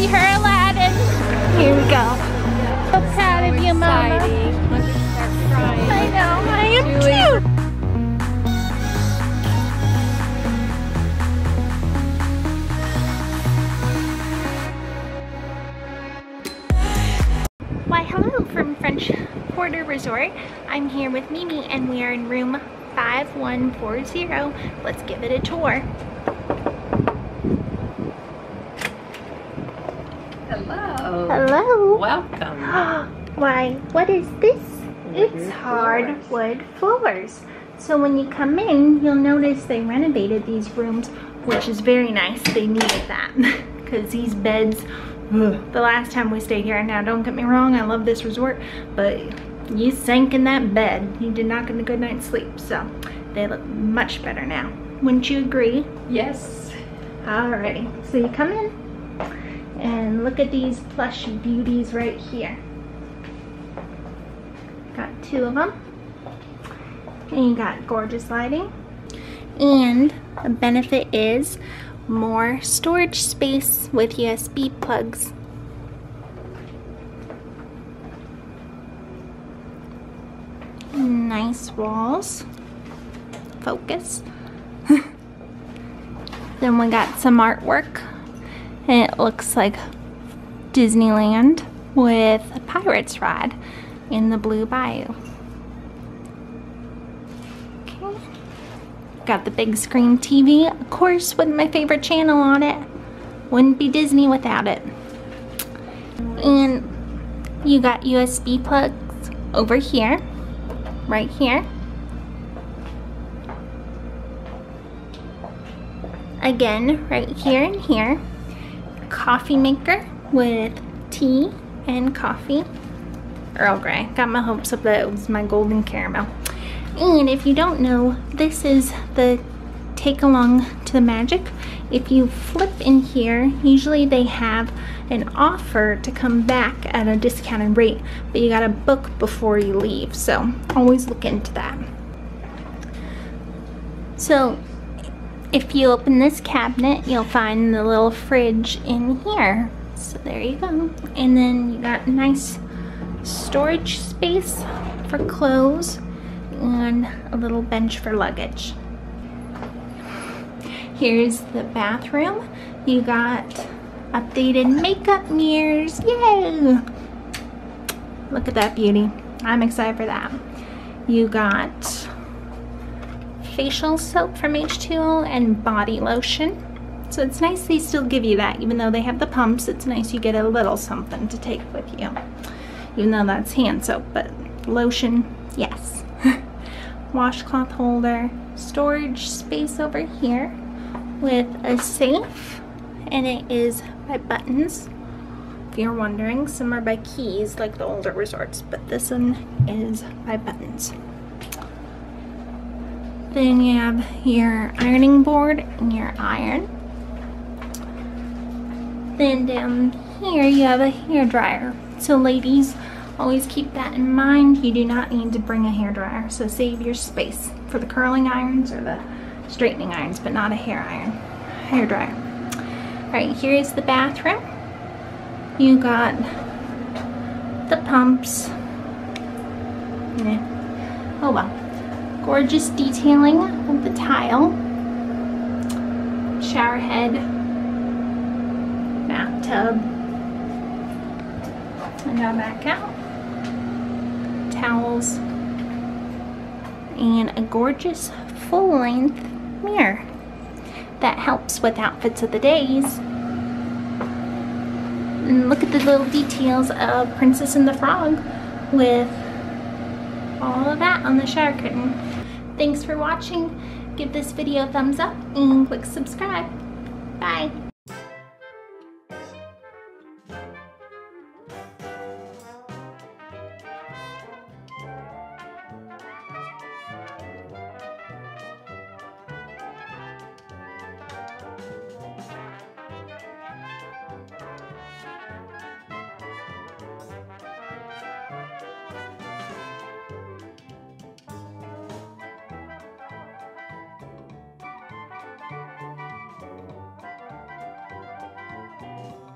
be her Aladdin. Here we go. So proud of you, Mama. I know, I am too. Why, hello from French Quarter Resort. I'm here with Mimi and we are in room 5140. Let's give it a tour. Hello. Hello. Welcome. Why, what is this? It's hardwood floors. So when you come in, you'll notice they renovated these rooms, which is very nice. They needed that because these beds, the last time we stayed here, now don't get me wrong, I love this resort, but you sank in that bed. You did not get a good night's sleep, so they look much better now. Wouldn't you agree? Yes. Alrighty, so you come in and look at these plush beauties right here. Got two of them. And you got gorgeous lighting. And the benefit is more storage space with USB plugs. Nice walls. Focus. Then we got some artwork. And it looks like Disneyland with a pirate's ride in the blue bayou. Okay. Got the big screen TV, of course, with my favorite channel on it. Wouldn't be Disney without it. And you got USB plugs over here, right here. Again, right here and here. Coffee maker with tea and coffee. Earl Grey. Got my hopes up that it was my golden caramel. And if you don't know, this is the take along to the magic. If you flip in here, usually they have an offer to come back at a discounted rate, but you gotta book before you leave, so always look into that. So if you open this cabinet, you'll find the little fridge in here. So there you go. And then you got nice storage space for clothes and a little bench for luggage. Here's the bathroom. You got updated makeup mirrors. Yay! Look at that beauty. I'm excited for that. You got facial soap from H2O and body lotion. So it's nice they still give you that. Even though they have the pumps, it's nice you get a little something to take with you. Even though that's hand soap, but lotion, yes. Washcloth holder, storage space over here with a safe, and it is by buttons. If you're wondering, some are by keys like the older resorts, but this one is by buttons. Then you have your ironing board and your iron. Then down here you have a hair dryer. So ladies, always keep that in mind. You do not need to bring a hair dryer, so save your space for the curling irons or the straightening irons, but not a hair dryer. All right, here is the bathroom. You got the pumps. Oh well. Gorgeous detailing of the tile. Shower head. Bathtub. And now back out. Towels. And a gorgeous full-length mirror that helps with outfits of the days. And look at the little details of Princess and the Frog with all of that on the shower curtain. Thanks for watching. Give this video a thumbs up and click subscribe. Bye.